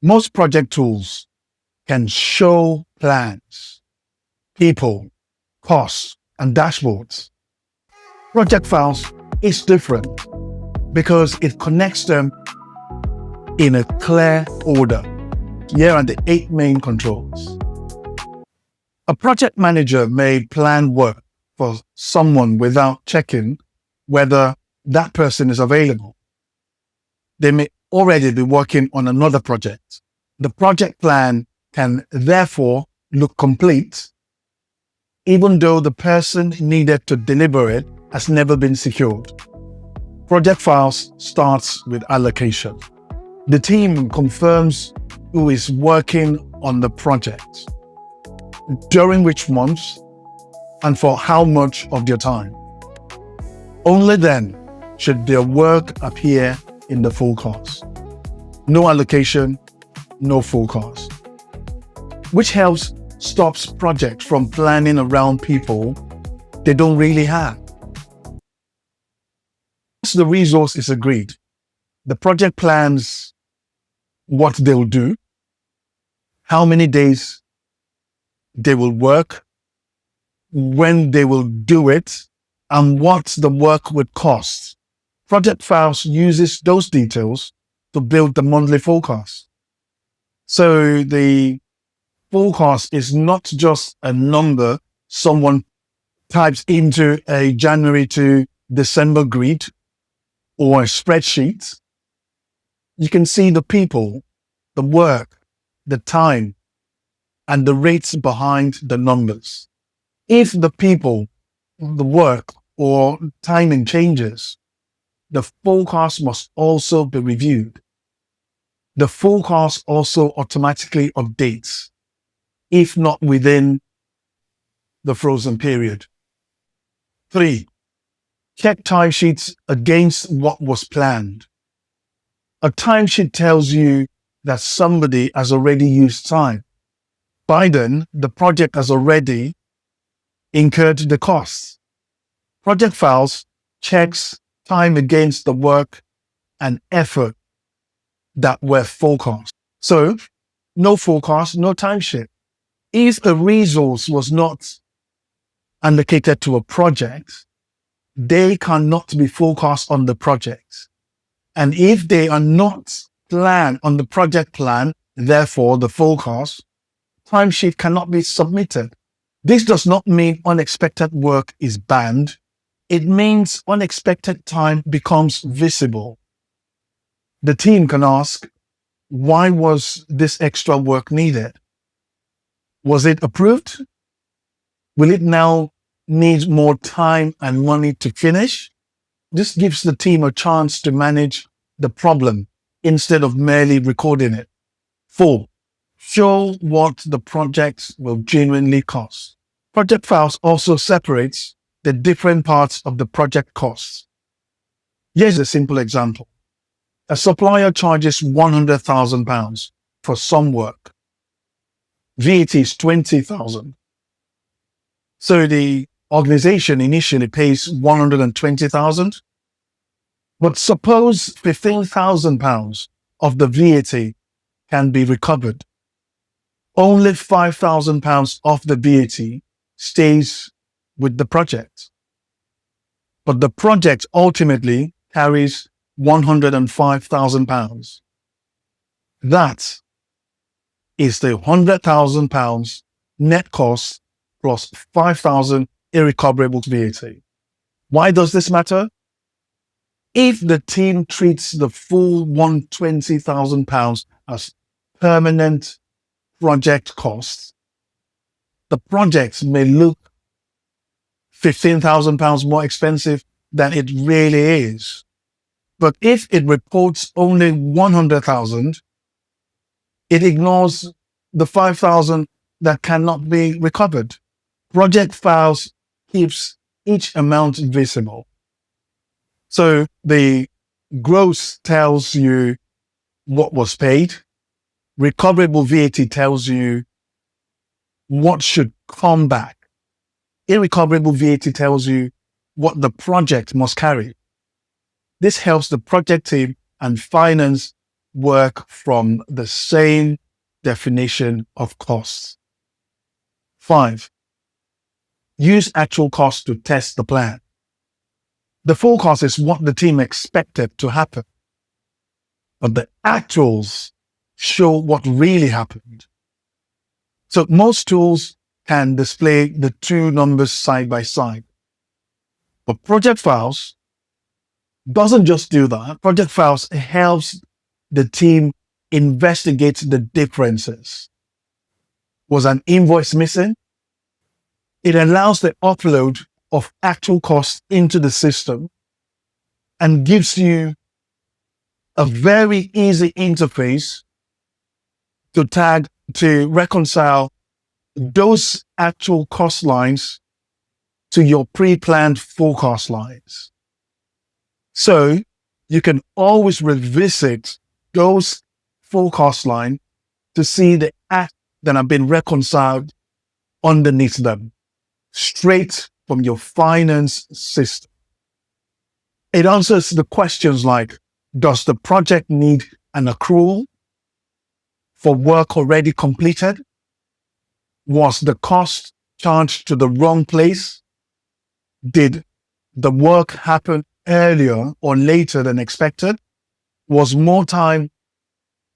Most project tools can show plans, people, costs, and dashboards. Project files is different because it connects them in a clear order. Here are the 8 main controls. A project manager may plan work for someone without checking whether that person is available. They may already be working on another project. The project plan can therefore look complete, even though the person needed to deliver it has never been secured. Project files starts with allocation. The team confirms who is working on the project, during which months, and for how much of their time. Only then should their work appear in the forecast. No allocation, no forecast. Which stops projects from planning around people they don't really have. Once the resource is agreed, the project plans what they'll do, how many days they will work, when they will do it, and what the work would cost. Project files uses those details to build the monthly forecast. So the forecast is not just a number someone types into a January to December grid or a spreadsheet. You can see the people, the work, the time, and the rates behind the numbers. If the people, the work, or timing changes, the forecast must also be reviewed. The forecast also automatically updates, if not within the frozen period. 3. Check timesheets against what was planned. A timesheet tells you that somebody has already used time. By then, the project has already incurred the costs. Project files checks time against the work and effort that were forecast. So, no forecast, no timesheet. If a resource was not allocated to a project, they cannot be forecast on the project. And if they are not planned on the project plan, therefore the forecast, timesheet cannot be submitted. This does not mean unexpected work is banned. It means unexpected time becomes visible. The team can ask, why was this extra work needed? Was it approved? Will it now need more time and money to finish? This gives the team a chance to manage the problem instead of merely recording it. 4. Show what the project will genuinely cost. Project files also separates the different parts of the project costs. Here's a simple example. A supplier charges £100,000 for some work. VAT is £20,000. So the organization initially pays £120,000. But suppose £15,000 of the VAT can be recovered. Only £5,000 of the VAT stays with the project. But the project ultimately carries £105,000. That is the £100,000 net cost plus £5,000 irrecoverable VAT. Why does this matter? If the team treats the full £120,000 as permanent project costs, the project may look £15,000 more expensive than it really is. But if it reports only £100,000, it ignores the £5,000 that cannot be recovered. Project files keeps each amount visible. So the gross tells you what was paid. Recoverable VAT tells you what should come back. Irrecoverable VAT tells you what the project must carry. This helps the project team and finance work from the same definition of costs. 5. Use actual costs to test the plan. The forecast is what the team expected to happen, but the actuals show what really happened. So most tools can display the two numbers side by side. But Project Files doesn't just do that. Project Files helps the team investigate the differences. Was an invoice missing? It allows the upload of actual costs into the system and gives you a very easy interface to reconcile those actual cost lines to your pre-planned forecast lines. So you can always revisit those forecast lines to see the acts that have been reconciled underneath them, straight from your finance system. It answers the questions like, does the project need an accrual for work already completed? Was the cost charged to the wrong place? Did the work happen earlier or later than expected? Was more time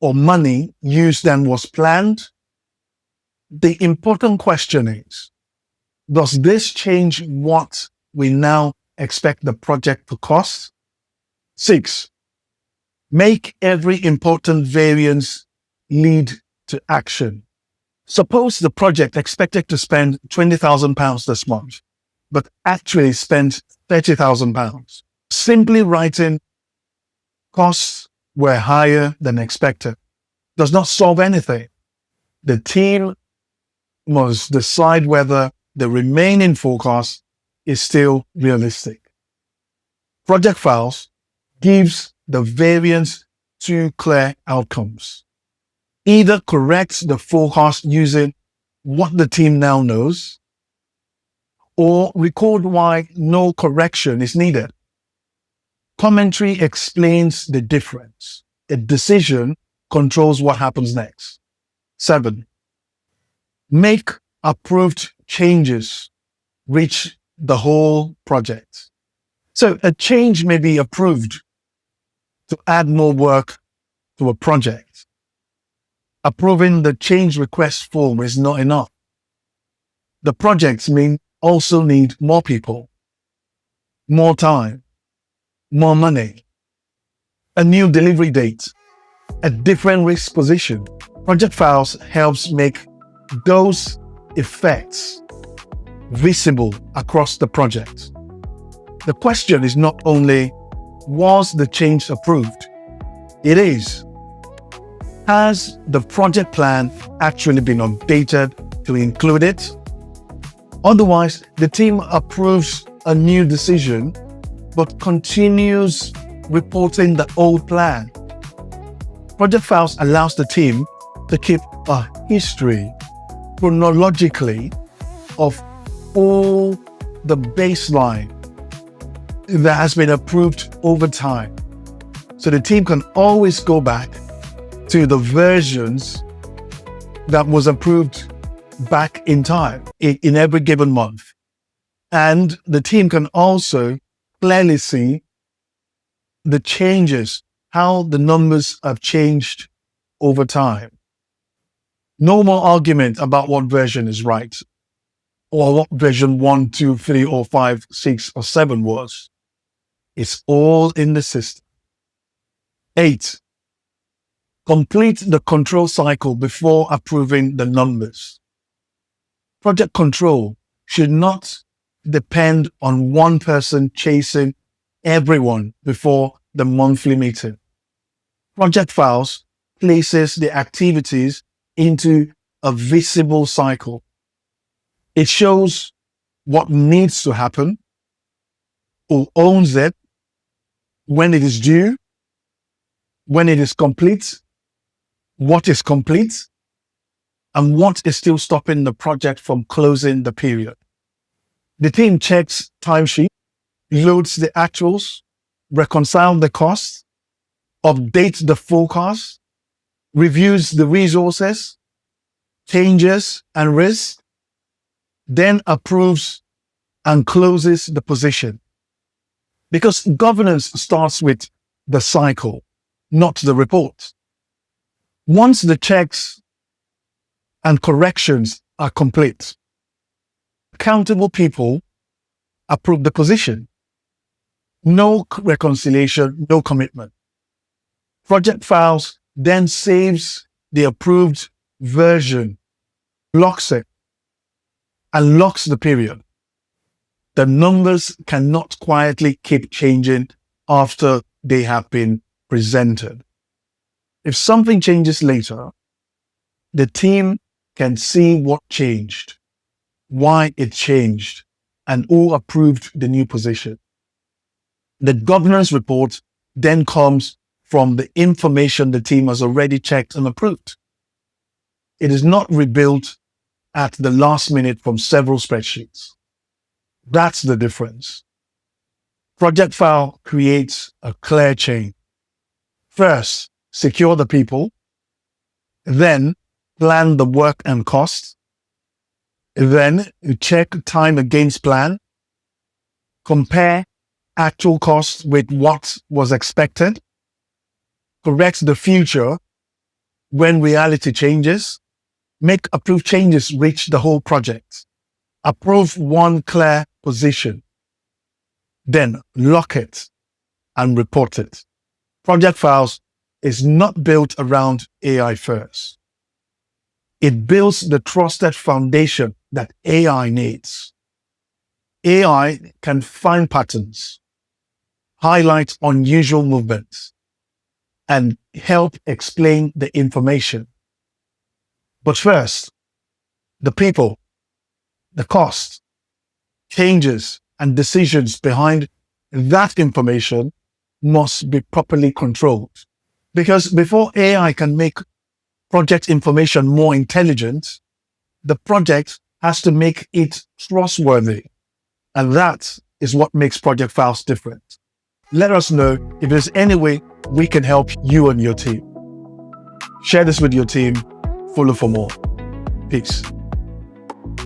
or money used than was planned? The important question is, does this change what we now expect the project to cost? 6. Make every important variance lead to action. Suppose the project expected to spend £20,000 this month, but actually spent £30,000. Simply writing costs were higher than expected does not solve anything. The team must decide whether the remaining forecast is still realistic. Project Files gives the variance two clear outcomes. Either correct the forecast using what the team now knows, or record why no correction is needed. Commentary explains the difference. A decision controls what happens next. 7. Make approved changes reach the whole project. So a change may be approved to add more work to a project. Approving the change request form is not enough. The projects may also need more people, more time, more money, a new delivery date, a different risk position. Project Files helps make those effects visible across the project. The question is not only, was the change approved? It is, has the project plan actually been updated to include it? Otherwise, the team approves a new decision, but continues reporting the old plan. Project Files allows the team to keep a history chronologically of all the baseline that has been approved over time. So the team can always go back to the versions that was approved back in time in every given month. And the team can also clearly see the changes, how the numbers have changed over time. No more argument about what version is right, or what version 1, 2, 3, or 5, 6, or 7 was. It's all in the system. 8. Complete the control cycle before approving the numbers. Project control should not depend on one person chasing everyone before the monthly meeting. Project Files places the activities into a visible cycle. It shows what needs to happen, who owns it, when it is due, when it is complete, what is complete, and what is still stopping the project from closing the period. The team checks timesheet, loads the actuals, reconciles the costs, updates the forecast, reviews the resources, changes and risks, then approves and closes the position. Because governance starts with the cycle, not the report. Once the checks and corrections are complete, accountable people approve the position. No reconciliation, no commitment. Project Files then saves the approved version, locks it, and locks the period. The numbers cannot quietly keep changing after they have been presented. If something changes later, the team can see what changed, why it changed, and who approved the new position. The governance report then comes from the information the team has already checked and approved. It is not rebuilt at the last minute from several spreadsheets. That's the difference. Project File creates a clear chain. First, secure the people, then plan the work and costs, then check time against plan, compare actual costs with what was expected, correct the future when reality changes, make approved changes reach the whole project, approve one clear position, then lock it and report it. Project Files is not built around AI first. It builds the trusted foundation that AI needs. AI can find patterns, highlight unusual movements, and help explain the information. But first, the people, the cost, changes, and decisions behind that information must be properly controlled. Because before AI can make project information more intelligent, the project has to make it trustworthy. And that is what makes Project Files different. Let us know if there's any way we can help you and your team. Share this with your team. Follow for more. Peace.